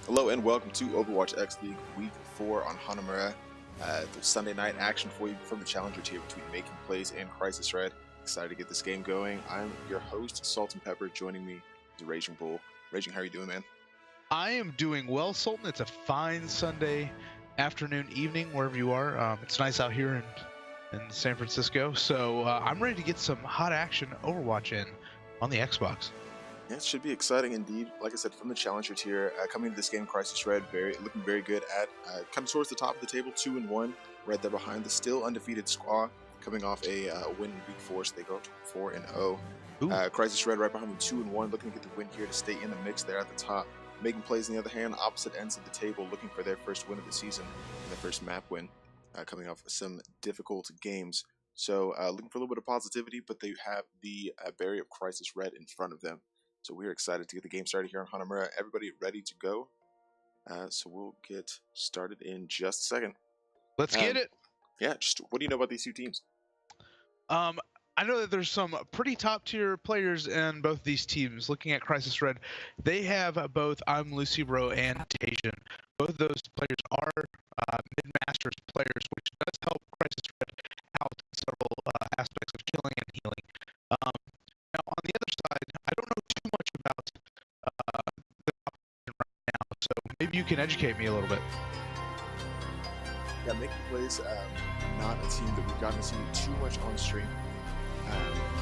Hello and welcome to OWXL League Week 4 on Hanamura. The Sunday night action for you from the Challenger tier between Making Plays and Crysis Red. Excited to get this game going. I'm your host, Salt and Pepper. Joining me is Raging Bull. Raging, how are you doing, man? I am doing well, Sultan. It's a fine Sunday afternoon, evening, wherever you are. It's nice out here in San Francisco, so I'm ready to get some hot action Overwatch in on the Xbox. Yeah, it should be exciting indeed. Like I said, from the Challenger tier, coming into this game, Crysis Red looking very good at kind of towards the top of the table, 2-1, right there behind the still undefeated Squaw, coming off a win in Week 4, so they go 4-0. Crysis Red right behind them, 2-1, looking to get the win here to stay in the mix there at the top. Making Plays, on the other hand, opposite ends of the table, looking for their first win of the season, and their first map win, coming off some difficult games. So looking for a little bit of positivity, but they have the barrier of Crysis Red in front of them. So we're excited to get the game started here on Hanamura. Everybody ready to go? So we'll get started in just a second. Let's get it. Yeah, just what do you know about these two teams? I know that there's some pretty top tier players in both these teams. Looking at Crysis Red, they have both I'm Lucy Bro and Tajan. Both of those players are mid-masters players, which does help Crysis Red out in several aspects of killing and healing. Now, on the other side, I don't know too much about the competition right now, so maybe you can educate me a little bit. Yeah, Making Plays, not a team that we've gotten to see too much on stream.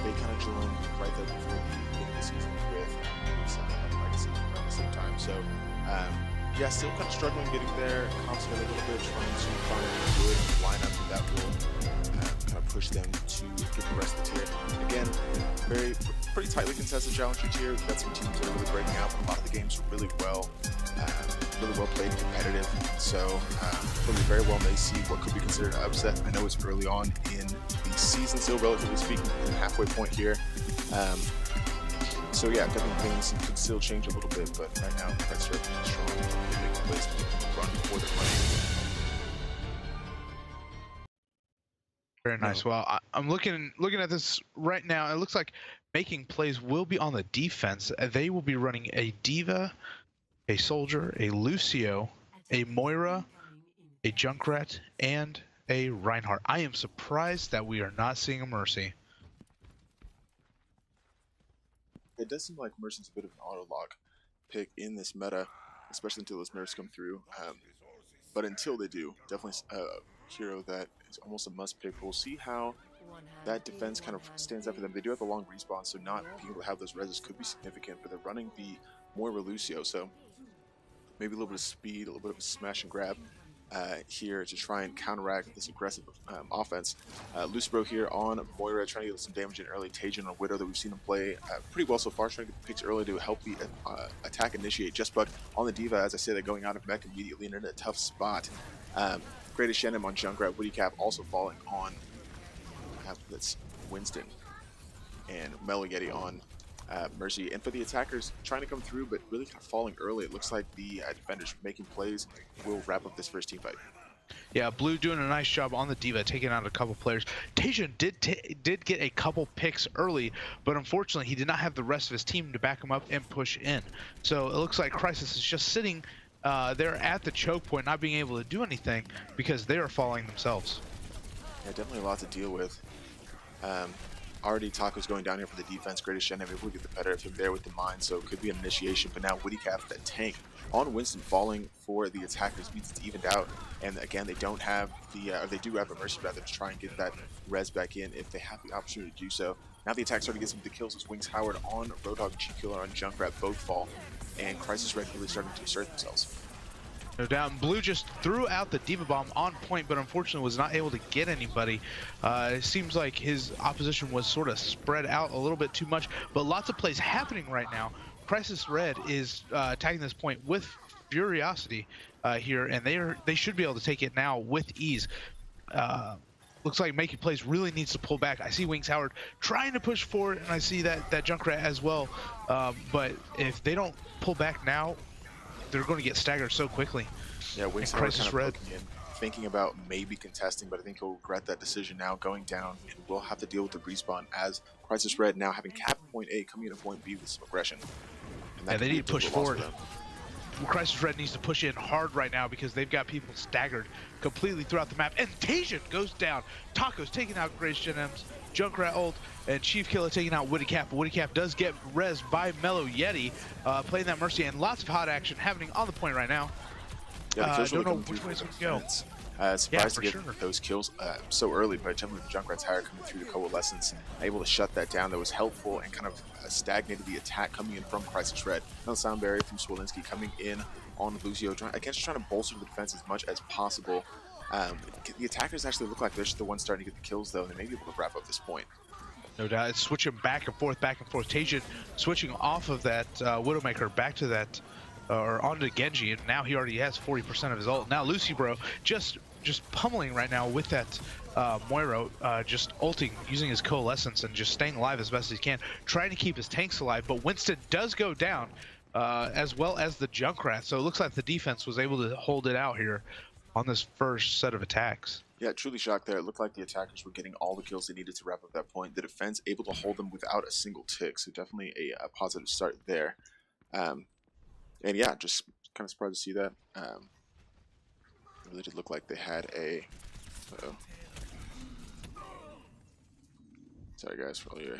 They kind of joined right there before the beginning of the season with Legacy around the same time. So, yeah, still kind of struggling getting there, concentrating a little bit, trying to find a good lineup that will kind of push them to get the rest of the tier. Again, pretty tightly contested Challenger tier. We've got some teams that are really breaking out, but a lot of the games are really well played and competitive. So very well may see what could be considered an upset. I know it's early on in the season, still relatively speaking, in the halfway point here. So yeah, definitely things could still change a little bit, but right now, Crysis Red is strong. Making Plays to get them to run before they're playing. Very nice. Well, I'm looking at this right now. It looks like Making Plays will be on the defense. They will be running a D.Va, a Soldier, a Lucio, a Moira, a Junkrat, and a Reinhardt. I am surprised that we are not seeing a Mercy. It does seem like Mercy's a bit of an auto-lock pick in this meta, especially until those nerfs come through. But until they do, definitely a hero that is almost a must pick. We'll see how that defense kind of stands up for them. They do have the long respawn, so not being able to have those reses could be significant, but they're running the Moira Lucio, so maybe a little bit of speed, a little bit of a smash and grab here to try and counteract this aggressive offense. Lucibro here on Moira, trying to get some damage in early. Tajan on Widow that we've seen him play pretty well so far, trying to get the picks early to help the attack initiate. Just Buck on the D.Va, as I said, they're going out of mech immediately and in a tough spot. Greatest Shannon on Junkrat, Woody Cap also falling on that's Winston, and Melaghetti on Mercy. And for the attackers, trying to come through, but really kind of falling early. It looks like the defenders Making Plays will wrap up this first team fight. Yeah, Blue doing a nice job on the D.Va, taking out a couple players. Tajan did get a couple picks early, but unfortunately he did not have the rest of his team to back him up and push in. So it looks like Crysis is just sitting there at the choke point, not being able to do anything because they are falling themselves. Yeah, definitely a lot to deal with. Already Taco's going down here for the defense. Greatest Shen, maybe we'll get the better of him there with the mine, so it could be an initiation. But now Woody Cap, that tank on Winston, falling for the attackers, means it's evened out. And again, they don't have the, or they do have a Mercy rather to try and get that res back in if they have the opportunity to do so. Now the attack starting to get some of the kills as Wings Howard on Roadhog and Cheap Killer on Junkrat both fall, and Crysis Red really starting to assert themselves. No doubt. Blue just threw out the D.Va bomb on point, but unfortunately was not able to get anybody. It seems like his opposition was sort of spread out a little bit too much, but lots of plays happening right now. Crysis Red is attacking this point with furiosity here, and they should be able to take it now with ease. Looks like Making Plays really needs to pull back. I see Wings Howard trying to push forward, and I see that Junkrat as well. But if they don't pull back now, they're going to get staggered so quickly. Yeah, Wings Howard kind of looking in, thinking about maybe contesting, but I think he'll regret that decision now, going down, and we'll have to deal with the respawn as Crysis Red now having cap point A coming into point B with some aggression. And they need to push forward. Crysis Red needs to push in hard right now because they've got people staggered completely throughout the map. And Tajan goes down. Taco's taking out Grace Gems, Junkrat ult, and Chief Killer taking out Woody Cap. Woody Cap does get rezzed by Mellow Yeti, playing that Mercy, and lots of hot action happening on the point right now. Yeah, the kills don't really know coming which way it's through going to go. Surprised to get sure. those kills so early, but Gentleman with Junkrat's Hire coming through the Coalescence, able to shut that down. That was helpful and kind of stagnated the attack coming in from Crysis Red. Another sound barrier from Swolinski coming in on Lucio, again, just trying to bolster the defense as much as possible. The attackers actually look like they're just the ones starting to get the kills, though, and they may be able to wrap up this point. No doubt. It's switching back and forth, back and forth. Tajan switching off of that Widowmaker back to that, or onto Genji, and now he already has 40% of his ult. Now Lucy Bro just pummeling right now with that Moira, just ulting, using his Coalescence and just staying alive as best as he can, trying to keep his tanks alive. But Winston does go down, as well as the Junkrat. So it looks like the defense was able to hold it out here on this first set of attacks. Yeah, truly shocked there. It looked like the attackers were getting all the kills they needed to wrap up that point. The defense able to hold them without a single tick, so definitely a positive start there. And yeah, just kind of surprised to see that. It really did look like they had a... Uh-oh. Sorry guys for all your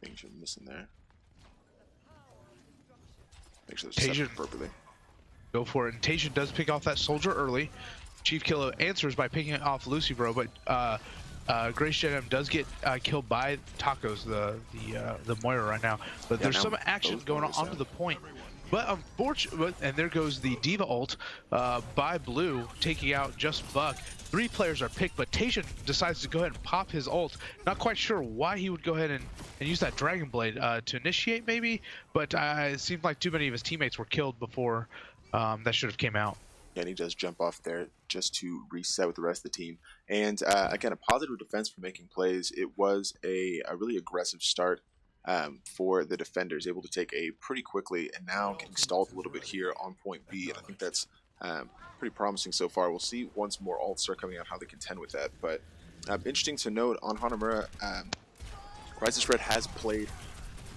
things you're missing there. Make sure they're set up appropriately. Go for it. And Tajan does pick off that soldier early. Chief Killer answers by picking off Lucy Bro, but Grace Gem does get killed by Tacos, the Moira right now. But there's some action going on onto the point. But unfortunately, and there goes the Diva ult by Blue, taking out just Buck. 3 players are picked, but Tajan decides to go ahead and pop his ult. Not quite sure why he would go ahead and use that Dragon Blade to initiate, maybe. But it seemed like too many of his teammates were killed before that should have came out. Yeah, and he does jump off there just to reset with the rest of the team. And again, a positive defense for making plays. It was a really aggressive start for the defenders, able to take A pretty quickly, and now getting stalled a little bit here on point B. And I think that's pretty promising so far. We'll see once more ults start coming out how they contend with that. But interesting to note on Hanamura, Crysis Red has played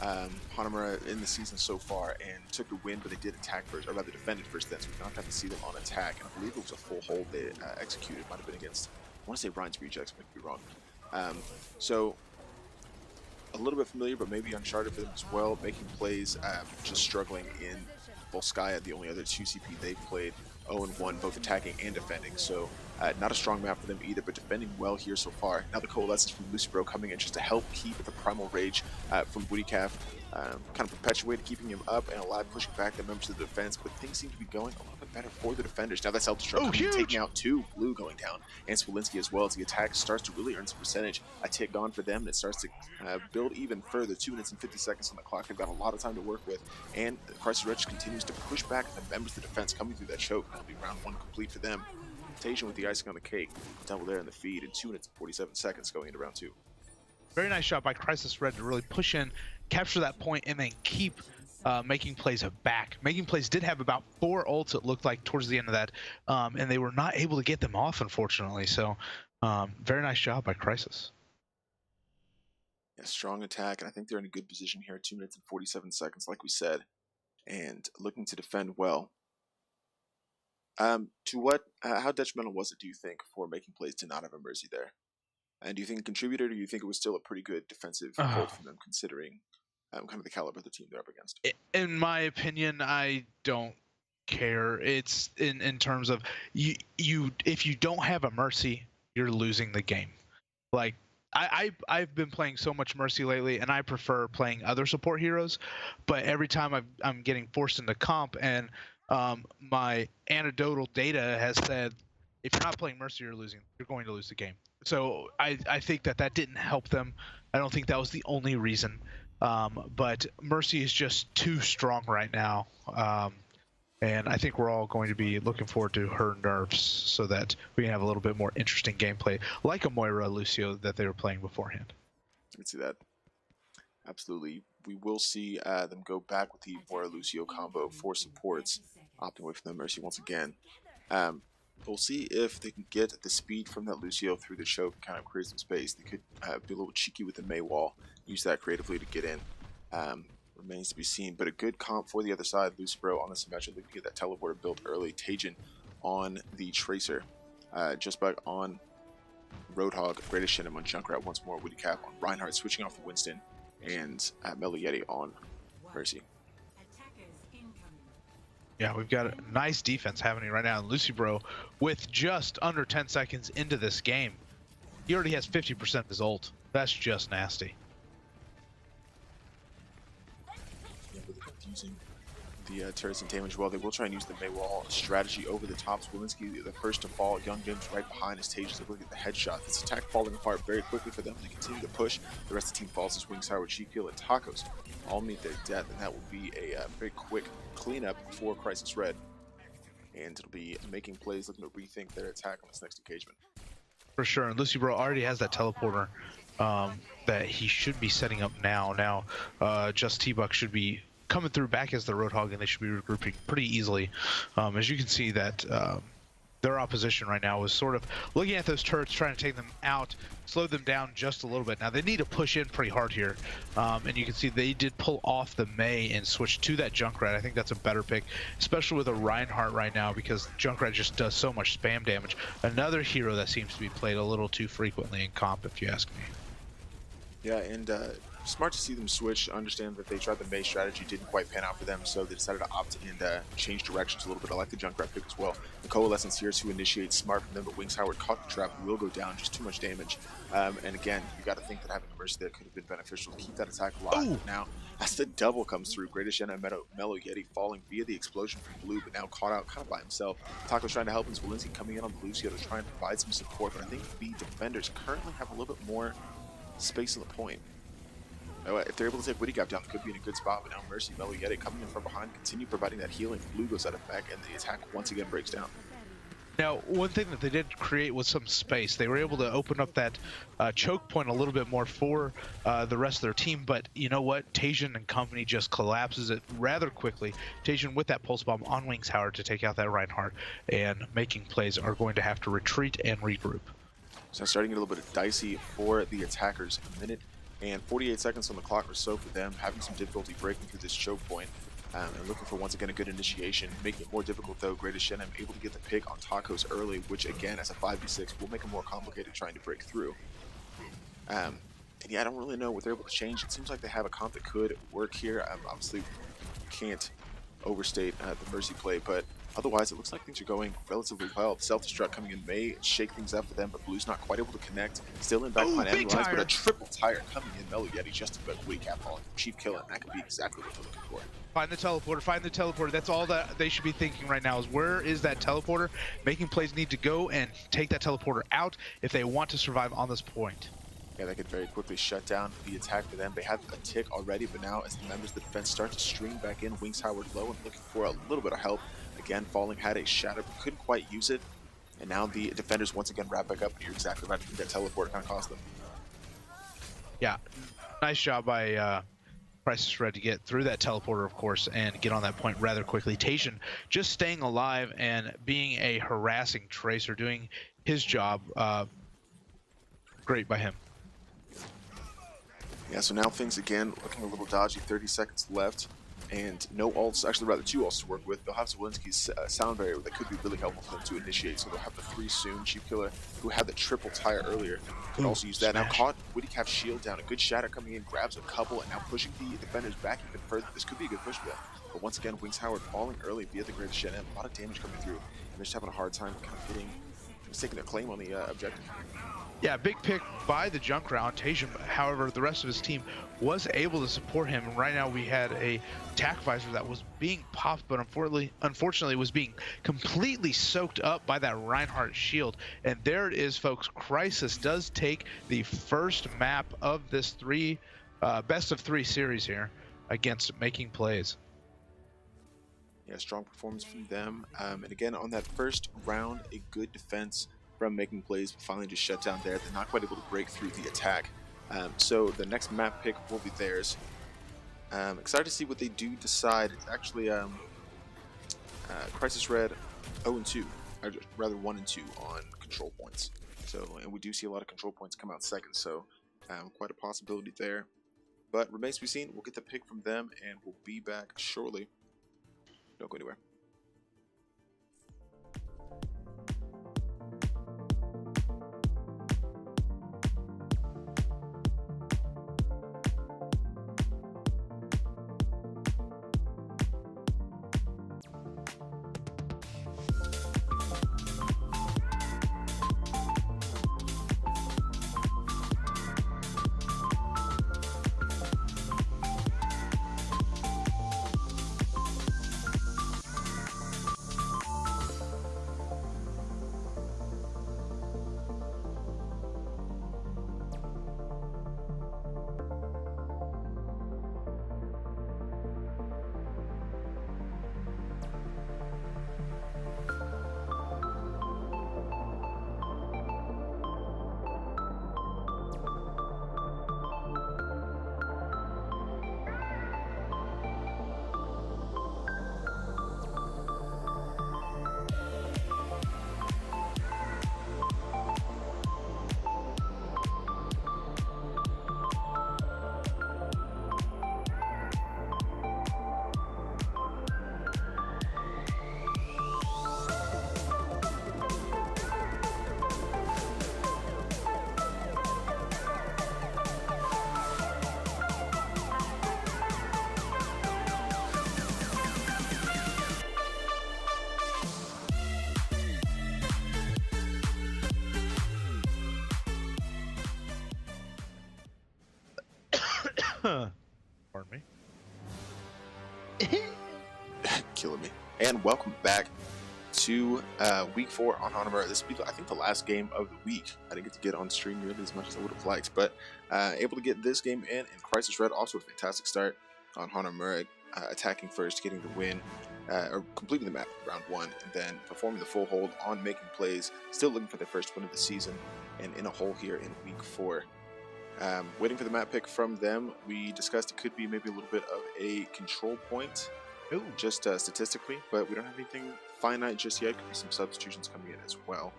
Hanamura in the season so far and took the win, but they did attack first, or rather defended first then, so we did not have to see them on attack. And I believe it was a full hold they executed. Might have been against, I want to say Ryan's Rejects, might be wrong. So a little bit familiar, but maybe uncharted for them as well, making plays, just struggling in Volskaya, the only other 2 CP they've played, 0-1, both attacking and defending. So not a strong map for them either, but defending well here so far. Now the Coalescence from Lucy Bro coming in just to help keep the Primal Rage from Woody Calf, kind of perpetuated, keeping him up and alive, pushing back the members of the defense, but things seem to be going a little bit better for the defenders. Now that's Self-Destruct taking out 2, Blue going down, and Swolinski as well, as the attack starts to really earn some percentage. A tick on for them, and it starts to build even further. 2 minutes and 50 seconds on the clock. They've got a lot of time to work with, and Crysis Red continues to push back the members of the defense coming through that choke. That'll be round 1 complete for them. Tajan with the icing on the cake, double there in the feed, in 2 minutes and 47 seconds going into round 2. Very nice shot by Crysis Red to really push in, capture that point, and then keep Making Plays back. Making Plays did have about 4 ults, it looked like, towards the end of that, and they were not able to get them off, unfortunately. So, very nice job by Crysis. Yeah, strong attack, and I think they're in a good position here. 2 minutes and 47 seconds, like we said, and looking to defend well. How detrimental was it, do you think, for Making Plays to not have a Mercy there? And do you think it contributed, or do you think it was still a pretty good defensive hold from them, considering kind of the caliber of the team they're up against? In my opinion, I don't care. It's in terms of if you don't have a Mercy, you're losing the game. Like, I've been playing so much Mercy lately, and I prefer playing other support heroes, but every time I'm getting forced into comp, and my anecdotal data has said, if you're not playing Mercy, you're going to lose the game. So I think that didn't help them. I don't think that was the only reason. But Mercy is just too strong right now. And I think we're all going to be looking forward to her nerfs so that we can have a little bit more interesting gameplay, like a Moira Lucio that they were playing beforehand. I can see that. Absolutely. We will see them go back with the Moira Lucio combo for supports, opting away from the Mercy once again. We'll see if they can get the speed from that Lucio through the choke and kind of create some space. They could be a little cheeky with the Mei wall, use that creatively to get in. remains to be seen. But a good comp for the other side. Lucibro on the Symmetra looking to get that teleporter built early. Tajin on the Tracer. Just back on Roadhog, Greatest Shin'em on Junkrat once more. Woody Cap on Reinhardt, switching off the Winston, and Mellow Yeti on Mercy. Yeah, we've got a nice defense happening right now. And Lucibro, with just under 10 seconds into this game, he already has 50% of his ult. That's just nasty. Yeah, but they're using the turrets and damage well. They will try and use the Maywall strategy over the top. Wilinski, the first to fall. Young James right behind as Tages able to get the headshot. This attack falling apart very quickly for them. They continue to push. The rest of the team falls as Wings, Howard, G-Kill, and Tacos all meet their death, and that will be a very quick cleanup for Crysis Red. And it'll be making plays, looking to rethink their attack on this next engagement. For sure, and Lucibro already has that teleporter that he should be setting up now. Just T-Buck should be coming through back as the Roadhog, and they should be regrouping pretty easily. As you can see that their opposition right now is sort of looking at those turrets, trying to take them out, slow them down just a little bit. Now they need to push in pretty hard here, and you can see they did pull off the Mei and switch to that Junkrat. I think that's a better pick, especially with a Reinhardt right now, because Junkrat just does so much spam damage. Another hero that seems to be played a little too frequently in comp, if you ask me. Yeah, and smart to see them switch. Understand that they tried the Mei strategy, didn't quite pan out for them, so they decided to opt and change directions a little bit. I like the Junkrat pick as well. The Coalescence here to initiate, smart from them, but Wings Howard caught the trap, will go down, just too much damage. And again, you got to think that having a Mercy there could have been beneficial to keep that attack alive. But now, as the double comes through, Greatest Shenna and Mellow Yeti falling via the explosion from Blue, but now caught out kind of by himself. Taco's trying to help him, Zwolinski coming in on Blue, so to try and provide some support, but I think the defenders currently have a little bit more space on the point. If they're able to take Witty Gap down, they could be in a good spot, but now Mercy, Mellow Yeti coming in from behind, continue providing that healing. Blue goes out of back, and the attack once again breaks down. Now, one thing that they did create was some space. They were able to open up that choke point a little bit more for the rest of their team, but you know what? Tajin and company just collapses it rather quickly. Tajin with that pulse bomb on Wings Howard to take out that Reinhardt, and making plays are going to have to retreat and regroup. So starting to get a little bit of dicey for the attackers. A minute and 48 seconds on the clock or so for them, having some difficulty breaking through this choke point, and looking for once again a good initiation. Making it more difficult though, Greatest Shen'em able to get the pick on Tacos early, which again as a 5v6 will make it more complicated trying to break through. And yeah, I don't really know what they're able to change. It seems like they have a comp that could work here. Obviously can't overstate the Mercy play, but otherwise it looks like things are going relatively well. Self-destruct coming in may shake things up for them, but Blue's not quite able to connect. Still in back behind enemy lines, but a triple tire coming in. Mellow Yeti just a bit Witty Cap falling. Cheap kill, and that could be exactly what they're looking for. Find the teleporter, find the teleporter. That's all that they should be thinking right now, is where is that teleporter? Making plays need to go and take that teleporter out if they want to survive on this point. Yeah, that could very quickly shut down the attack for them. They have a tick already, but now as the members of the defense start to stream back in, Wings Howard low and looking for a little bit of help. Again, Falling had a shadow, but couldn't quite use it. And now the defenders once again wrap back up, and you're exactly right. I think that teleporter kind of cost them. Yeah, nice job by Crysis Red to get through that teleporter, of course, and get on that point rather quickly. Tajin just staying alive and being a harassing Tracer, doing his job. Great by him. Yeah, so now things again looking a little dodgy. 30 seconds left, and no ults, actually rather 2 ults to work with. They'll have Zwolinski's sound barrier that could be really helpful for them to initiate, so they'll have the 3 soon. Cheap Killer, who had the triple tire earlier, can also use that. Now caught Witty Cap's shield down, a good shatter coming in, grabs a couple, and now pushing the defenders back even further. This could be a good push for them. But once again, Wings Howard falling early via the Greatest Shen'em. A lot of damage coming through, and they're just having a hard time kind of getting, taking their claim on the objective. Yeah, big pick by the Junkrat on Tajin. However, the rest of his team was able to support him. And right now we had a attack visor that was being popped, but unfortunately was being completely soaked up by that Reinhardt shield. And there it is, folks. Crysis does take the first map of this best of 3 series here against Making Plays. Yeah, strong performance from them. And again, on that first round, a good defense from Making Plays, but finally just shut down there. They're not quite able to break through the attack. So the next map pick will be theirs. Excited to see what they do decide. It's actually Crysis Red 0-2, or rather 1-2 on control points. So, and we do see a lot of control points come out second, so quite a possibility there. But remains to be seen. We'll get the pick from them, and we'll be back shortly. Don't go anywhere. Pardon me. Killing me. And welcome back to week 4 on Honor. This will be, I think, the last game of the week. I didn't get to get on stream nearly as much as I would have liked, but able to get this game in. And Crysis Red, also a fantastic start on Honor, attacking first, getting the win, or completing the map round 1, and then performing the full hold on making plays, still looking for their first win of the season, and in a hole here in week 4. Waiting for the map pick from them. We discussed it could be maybe a little bit of a control point, just statistically, but we don't have anything finite just yet. Could be some substitutions coming in as well.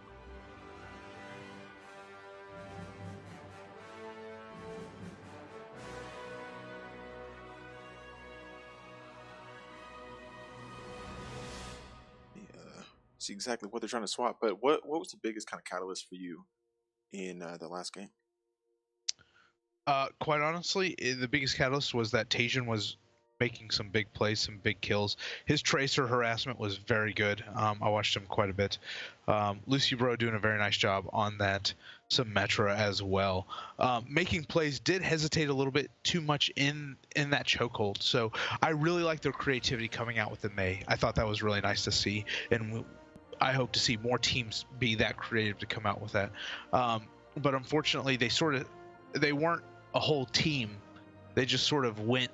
See exactly what they're trying to swap, but what was the biggest kind of catalyst for you in the last game? Quite honestly, the biggest catalyst was that Tajan was making some big plays, some big kills. His tracer harassment was very good. I watched him quite a bit. Lucy Bro doing a very nice job on that Symmetra as well. Making plays did hesitate a little bit too much in that chokehold. So I really like their creativity coming out with the May. I thought that was really nice to see, and I hope to see more teams be that creative to come out with that. But unfortunately, they weren't a whole team. They just sort of went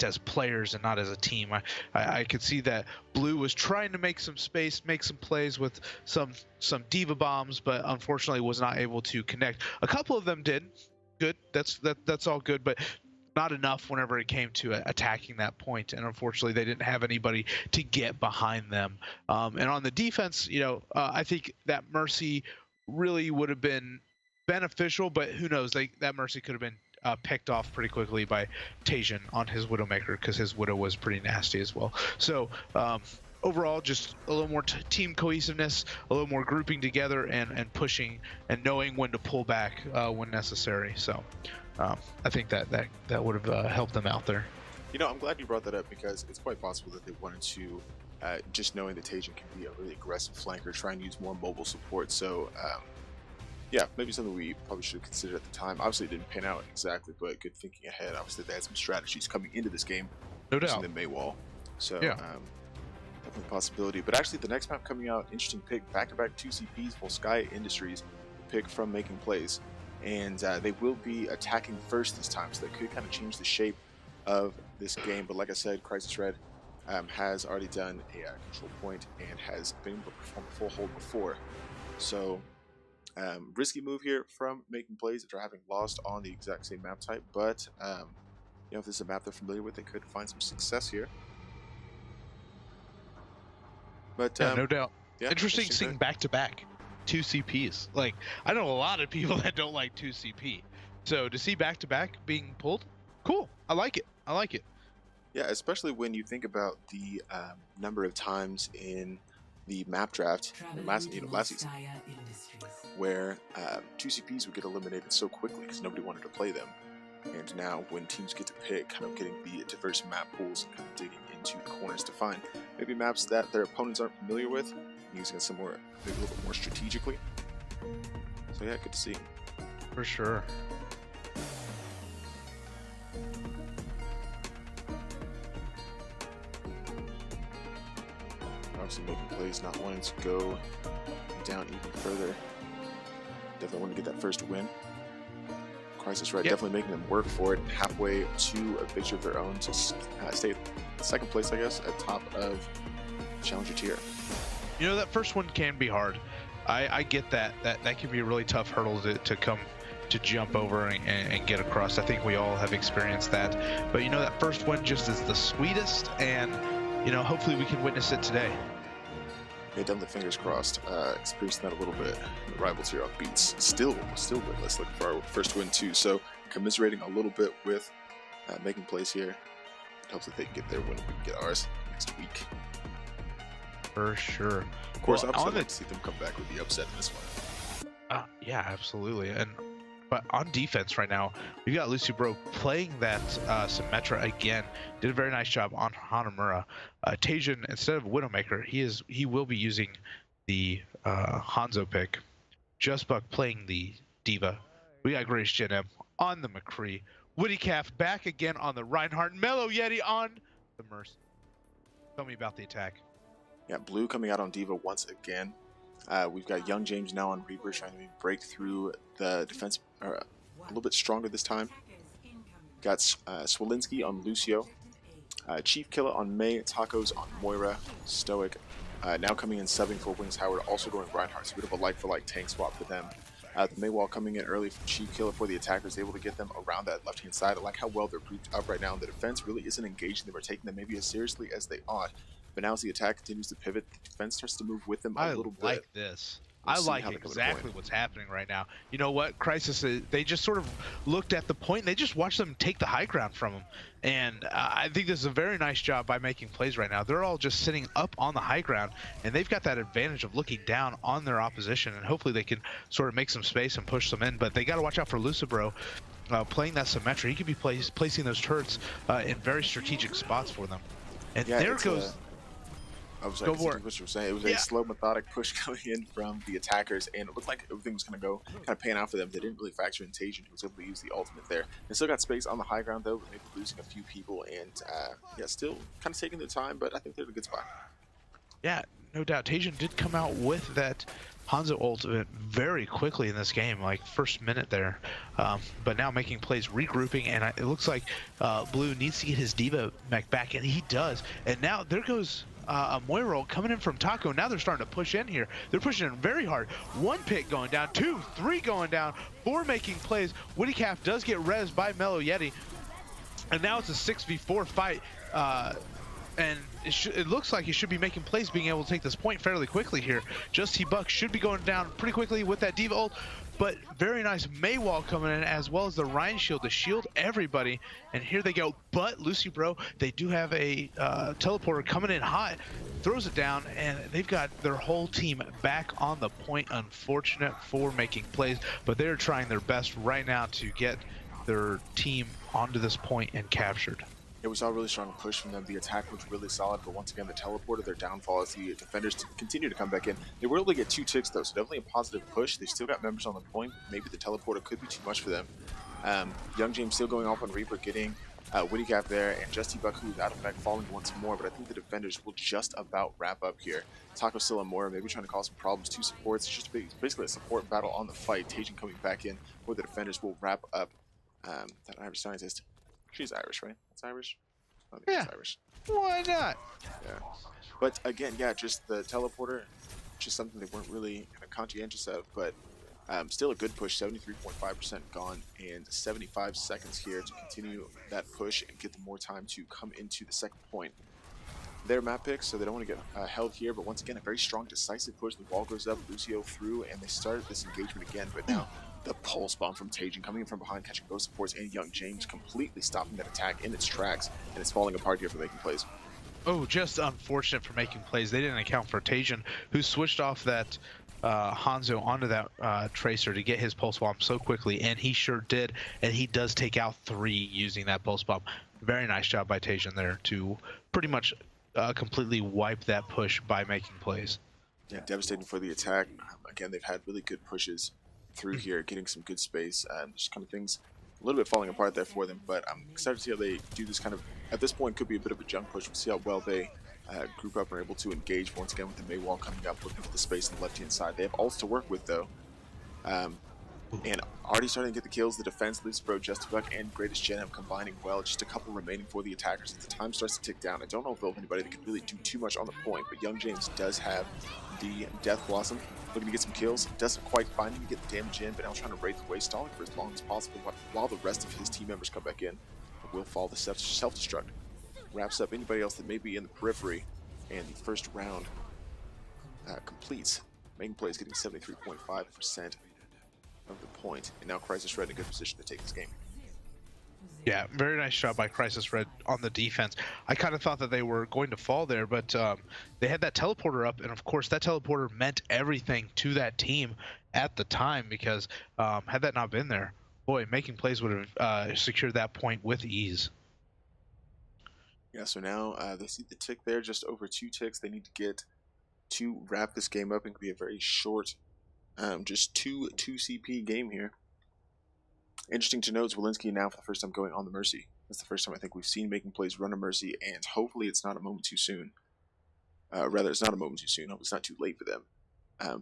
as players and not as a team. I could see that Blue was trying to make some space, make some plays with some diva bombs, but unfortunately was not able to connect. A couple of them did. Good. That's all good, but not enough whenever it came to attacking that point. And unfortunately, they didn't have anybody to get behind them. And on the defense, I think that Mercy really would have been beneficial, but who knows? That Mercy could have been picked off pretty quickly by Tajan on his Widowmaker, because his Widow was pretty nasty as well. So overall, just a little more team cohesiveness, a little more grouping together and pushing and knowing when to pull back when necessary. So I think that would have helped them out there. I'm glad you brought that up, because it's quite possible that they wanted to, just knowing that Tajan can be a really aggressive flanker, try and use more mobile support. So yeah, maybe something we probably should have considered at the time. Obviously, it didn't pan out exactly, but good thinking ahead. Obviously, they had some strategies coming into this game. No doubt. The Maywall. So, yeah. Definitely a possibility. But actually, the next map coming out, interesting pick. Back-to-back 2 CPs, full Sky Industries, pick from making plays. And they will be attacking first this time, so that could kind of change the shape of this game. But like I said, Crysis Red has already done a control point and has been able to perform a full hold before. So, risky move here from making plays after having lost on the exact same map type, but if this is a map they're familiar with, they could find some success here. But no doubt. Yeah, interesting seeing back-to-back 2 CPs. Like, I know a lot of people that don't like 2 CP, so to see back-to-back being pulled, Cool. I like it. I like it. Yeah, especially when you think about the number of times in the map draft last season, where two CPs would get eliminated so quickly because nobody wanted to play them. And now when teams get to pick, kind of getting the diverse map pools and kind of digging into the corners to find maybe maps that their opponents aren't familiar with, using it somewhere maybe a little bit more strategically. So yeah, good to see. For sure. Obviously making plays, not wanting to go down even further. Definitely want to get that first win. Crysis, right? Yep. Definitely making them work for it. Halfway to a victory of their own to stay second place, I guess, at top of Challenger tier. You know, that first one can be hard. I get that. That can be a really tough hurdle to come to jump over and get across. I think we all have experienced that. But you know, that first one just is the sweetest, and you know, hopefully we can witness it today. Yeah, definitely fingers crossed. Experiencing that a little bit. The rivals here on beats. Still winless, looking for our first win too. So commiserating a little bit with making plays here. Hopefully they can get their win and we can get ours next week. For sure. Of course, well, I'd like to see them come back with the upset in this one. Yeah, absolutely. But on defense right now, we've got Lucy Bro playing that Symmetra again. Did a very nice job on Hanamura. Tajan, instead of Widowmaker, he will be using the Hanzo pick. JustBuck playing the Diva. We got Grace Gen M on the McCree. WoodyCalf back again on the Reinhardt. Mellow Yeti on the Mercy. Tell me about the attack. Yeah, Blue coming out on Diva once again. We've got Young James now on Reaper trying to break through the defense a little bit stronger this time. Got Swolinski on Lucio. Chief Killer on Mei. Tacos on Moira. Stoic now coming in subbing for Wings Howard, also going Reinhardt. So a bit of a like-for-like tank swap for them. The Mei wall coming in early from Chief Killer for the attackers, able to get them around that left-hand side. I like how well they're grouped up right now. The defense really isn't engaging them or taking them maybe as seriously as they ought. But now as the attack continues to pivot, the defense starts to move with them a little bit. I like this. I like exactly what's happening right now. You know what? Crysis, they just sort of looked at the point, and they just watched them take the high ground from them. And I think this is a very nice job by making plays right now. They're all just sitting up on the high ground, and they've got that advantage of looking down on their opposition, and hopefully they can sort of make some space and push them in. But they got to watch out for Lucibro. Playing that Symmetra, he could be placing those turrets in very strategic spots for them. And yeah, there goes... I was like, what you were saying. It was a slow, methodic push coming in from the attackers, and it looked like everything was going to go kind of pan out for them. They didn't really factor in Tajan, who was able to use the ultimate there. They still got space on the high ground, though, but maybe losing a few people, and yeah, still kind of taking their time, but I think they're in a good spot. Yeah, no doubt. Tajan did come out with that Hanzo ultimate very quickly in this game, like first minute there, but now making plays, regrouping, and it looks like Blue needs to get his Diva mech back, and he does. And now there goes a Moira coming in from Taco. Now they're starting to push in here. They're pushing in very hard. 1 pick going down, 2, 3 going down, 4 making plays. WoodyCalf does get rezzed by Mellow Yeti, and now it's a 6v4 fight. And it looks like he should be making plays, being able to take this point fairly quickly here. JustBuck should be going down pretty quickly with that Diva ult, but very nice Mei wall coming in, as well as the Ryan shield to shield everybody. And here they go. But Lucy Bro, they do have a teleporter coming in hot, throws it down, and they've got their whole team back on the point. Unfortunate for making plays, but they're trying their best right now to get their team onto this point and captured. It was all really strong push from them. The attack was really solid, but once again, the teleporter, their downfall as the defenders continue to come back in. They were able to get 2 ticks, though, so definitely a positive push. They still got members on the point. Maybe the teleporter could be too much for them. Young James still going off on Reaper, getting WoodyCalf there, and JustBuck, who's out of back, falling once more, but I think the defenders will just about wrap up here. Taco still and Moira, maybe trying to cause some problems. 2 supports. It's just basically a support battle on the fight. Tajan coming back in, where the defenders will wrap up that Irish scientist. She's Irish, right? That's Irish? I think yeah. It's Irish. Why not? Yeah. But again, yeah, just the teleporter, just something they weren't really kind of conscientious of, but still a good push, 73.5% gone, and 75 seconds here to continue that push and get them more time to come into the second point. Their map pick, so they don't want to get held here, but once again, a very strong, decisive push. The wall goes up, Lucio through, and they started this engagement again, but now The pulse bomb from Tajin coming in from behind, catching both supports and Young James, completely stopping that attack in its tracks, and it's falling apart here for making plays. Oh, just unfortunate for making plays. They didn't account for Tajin, who switched off that Hanzo onto that Tracer to get his pulse bomb so quickly, and he sure did, and he does take out 3 using that pulse bomb. Very nice job by Tajin there to pretty much completely wipe that push by making plays. Yeah, devastating for the attack. Again, they've had really good pushes through here, getting some good space, just kind of things a little bit falling apart there for them, but I'm excited to see how they do this. Kind of at this point could be a bit of a junk push. We'll see how well they group up and are able to engage once again with the Maywall coming up, looking for the space on the left hand side. They have ults to work with though, and already starting to get the kills. The defense, Lucifer, Justibuck, and Greatest Gen combining well. Just a couple remaining for the attackers as the time starts to tick down. I don't know if there'll be anybody that can really do too much on the point, but Young James does have the Death Blossom, looking to get some kills. Doesn't quite find him to get the damage in, but now trying to raid the way, stalling for as long as possible while the rest of his team members come back in. Will fall the self-destruct. Wraps up anybody else that may be in the periphery, and the first round completes. Making plays getting 73.5% of the point, and now Crysis Red in a good position to take this game. Yeah, very nice job by Crysis Red on the defense. I kind of thought that they were going to fall there, but they had that teleporter up, and of course that teleporter meant everything to that team at the time, because had that not been there, boy, making plays would have secured that point with ease. Yeah, so now they see the tick there, just over 2 ticks. They need to get to wrap this game up. It could be a very short, just 2 CP game here. Interesting to note, Walensky now for the first time going on the Mercy. That's the first time I think we've seen making plays run a Mercy, and hopefully it's not a moment too soon. Rather, it's not a moment too soon. Hope it's not too late for them.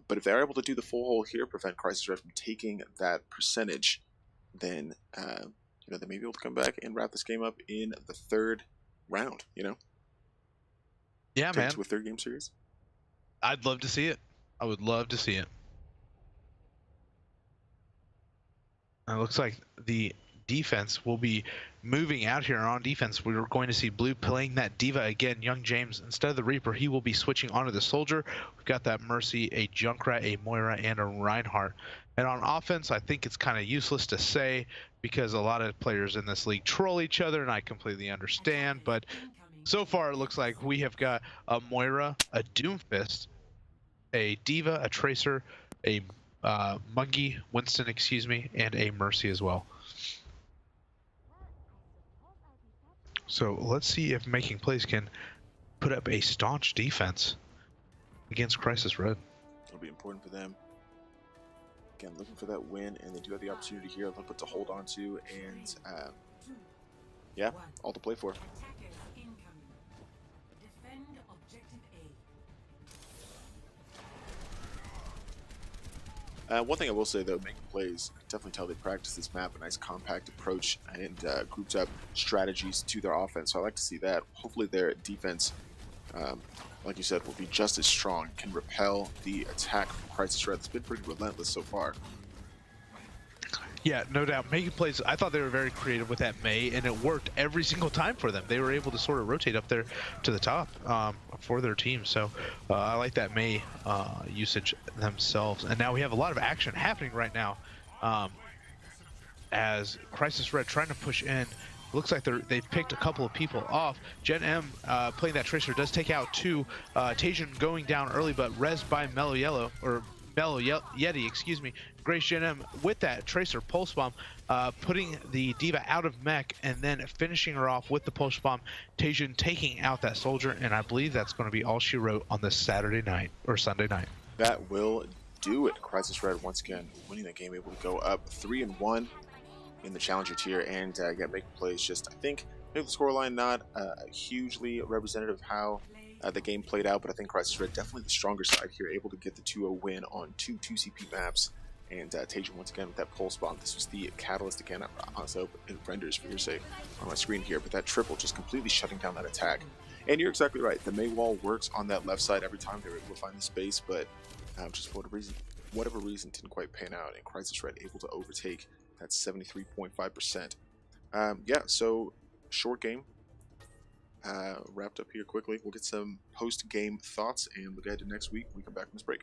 But if they're able to do the full hole here, prevent Crysis Red from taking that percentage, then they may be able to come back and wrap this game up in the 3rd round. Yeah, take man. it to a 3rd game series. I'd love to see it. I would love to see it. It looks like the defense will be moving out here on defense. We're going to see Blue playing that Diva again. Young James, instead of the Reaper, he will be switching onto the Soldier. We've got that Mercy, a Junkrat, a Moira, and a Reinhardt. And on offense, I think it's kind of useless to say because a lot of players in this league troll each other, and I completely understand. But so far, it looks like we have got a Moira, a Doomfist, a Diva, a Tracer, a Mungie, Winston, excuse me, and a Mercy as well. So let's see if making plays can put up a staunch defense against Crysis Red. It'll be important for them. Again, looking for that win, and they do have the opportunity here a little bit to hold on to, and yeah, all to play for. One thing I will say though, making plays, definitely tell they practice this map, a nice compact approach and grouped up strategies to their offense. So I like to see that. Hopefully their defense, like you said, will be just as strong, can repel the attack from Crysis Red. It's been pretty relentless so far. Yeah, no doubt. Making plays, I thought they were very creative with that Mei, and it worked every single time for them. They were able to sort of rotate up there to the top for their team. So I like that Mei usage themselves. And now we have a lot of action happening right now as Crysis Red trying to push in. Looks like they've picked a couple of people off. Gen M playing that Tracer does take out 2. Tajin going down early, but res by Mellow Yeti, excuse me. Grace Gen M with that Tracer Pulse Bomb, putting the Diva out of mech and then finishing her off with the Pulse Bomb. Tajin taking out that Soldier, and I believe that's going to be all she wrote on this Saturday night or Sunday night. That will do it. Crysis Red once again winning that game, able to go up 3-1 in the Challenger tier and making plays. Just I think maybe the scoreline not hugely representative of how the game played out, but I think Crysis Red definitely the stronger side here, able to get the 2-0 win on 2 2CP maps. And Tajin once again with that Pulse Bomb. This was the catalyst again. Honestly, it renders for your sake on my screen here, but that triple just completely shutting down that attack. And you're exactly right. The Mei wall works on that left side every time they're able to find the space, but just for whatever reason didn't quite pan out. And Crysis Red able to overtake that 73.5%. Yeah, so short game. Wrapped up here quickly. We'll get some post-game thoughts and look ahead to next week when we come back from this break.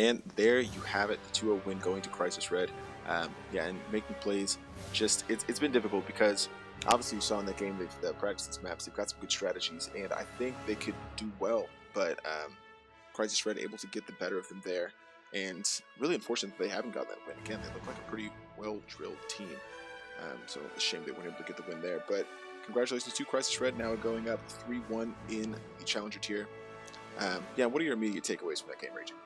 And there you have it, the 2-0 win going to Crysis Red. Yeah, and making plays, just it's been difficult because obviously you saw in that game they've practiced these maps, they've got some good strategies, and I think they could do well, but Crysis Red able to get the better of them there, and really unfortunate that they haven't gotten that win. Again, they look like a pretty well-drilled team, so it's a shame they weren't able to get the win there, but congratulations to Crysis Red, now going up 3-1 in the Challenger tier. Yeah, what are your immediate takeaways from that game, Raging?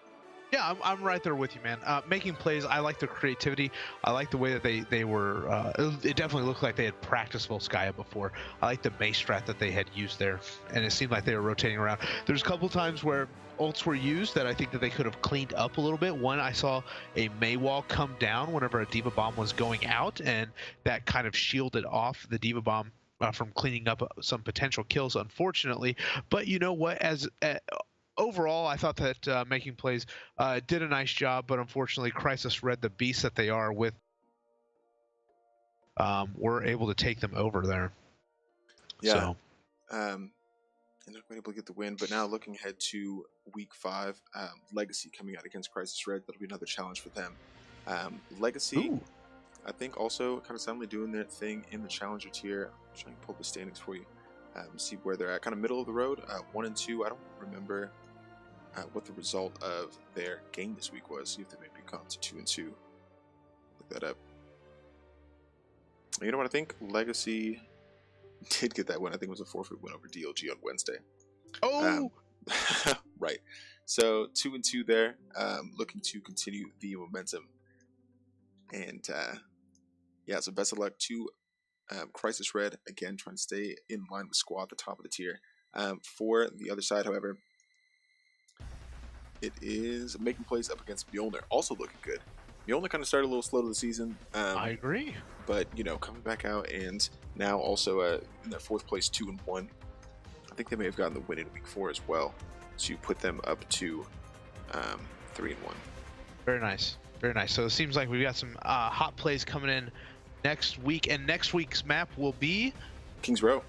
Yeah, I'm right there with you, man. Making plays, I like their creativity. I like the way that they were. It definitely looked like they had practiced Volskaya before. I like the Mace strat that they had used there, and it seemed like they were rotating around. There's a couple times where ults were used that I think that they could have cleaned up a little bit. One, I saw a Mei wall come down whenever a D.Va bomb was going out, and that kind of shielded off the D.Va bomb from cleaning up some potential kills, unfortunately. But you know what? Overall, I thought that making plays did a nice job, but unfortunately, Crysis Red, the beast that they are, were able to take them over there. Yeah, and not quite able to get the win. But now looking ahead to Week 5, Legacy coming out against Crysis Red. That'll be another challenge for them. Legacy, Ooh. I think, also kind of suddenly doing their thing in the Challenger tier. I'm trying to pull up the standings for you, see where they're at. Kind of middle of the road, 1 and 2. I don't remember what the result of their game this week was. See if they maybe gone to 2 and 2. Look that up. You know what? I think Legacy did get that win. I think it was a forfeit win over DLG on Wednesday. Oh, right. So 2 and 2 there, looking to continue the momentum. And yeah, so best of luck to Crysis Red, again trying to stay in line with Squad at the top of the tier. For the other side, however, it is making plays up against Mjolnir, also looking good. Mjolnir kind of started a little slow to the season. I agree. But, you know, coming back out and now also in that 4th place, 2 and 1. I think they may have gotten the win in Week 4 as well. So you put them up to 3 and 1. Very nice. Very nice. So it seems like we've got some hot plays coming in next week. And next week's map will be Kings Row.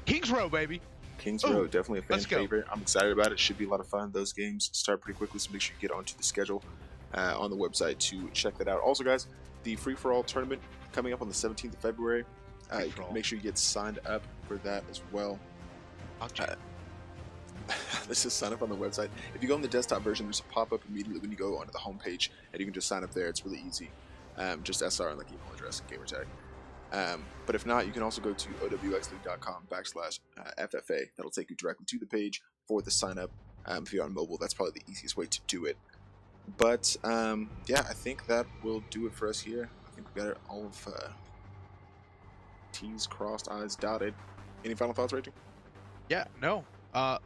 Kings Row, baby. Kings Row, definitely a fan favorite. I'm excited about it. Should be a lot of fun. Those games start pretty quickly, so make sure you get onto the schedule on the website to check that out. Also, guys, the free-for-all tournament coming up on the 17th of February. Make sure you get signed up for that as well. This is sign up on the website. If you go on the desktop version, there's a pop-up immediately when you go onto the homepage, and you can just sign up there. It's really easy. Just SR and like email address and gamer tag. But if not, you can also go to OWXL.com/FFA. That'll take you directly to the page for the sign up. If you're on mobile, that's probably the easiest way to do it. But yeah, I think that will do it for us here. I think we got all of T's crossed, I's dotted. Any final thoughts, Rachel? Yeah, no.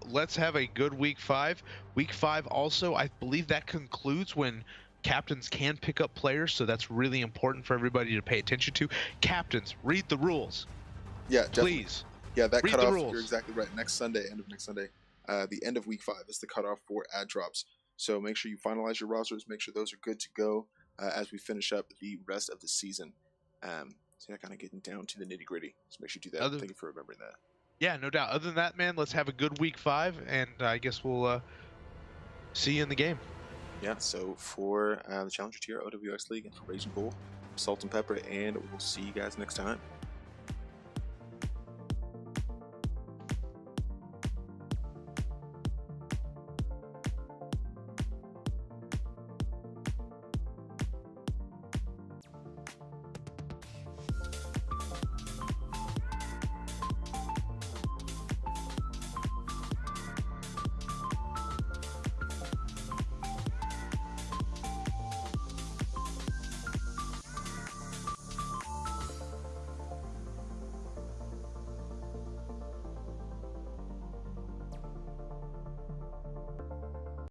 Let's have a good Week 5. Week 5 also, I believe that concludes when captains can pick up players, so that's really important for everybody to pay attention to. Captains, read the rules. Yeah, definitely. Please. Yeah, that cutoff, you're exactly right. Next Sunday, end of next Sunday, the end of Week 5 is the cutoff for ad drops. So make sure you finalize your rosters, make sure those are good to go as we finish up the rest of the season. So yeah, kind of getting down to the nitty gritty. So make sure you do that. Thank you for remembering that. Yeah, no doubt. Other than that, man, let's have a good Week 5, and I guess we'll see you in the game. Yeah, so for the Challenger tier, OWX League, and for Raging Bull, Salt and Pepper, and we'll see you guys next time.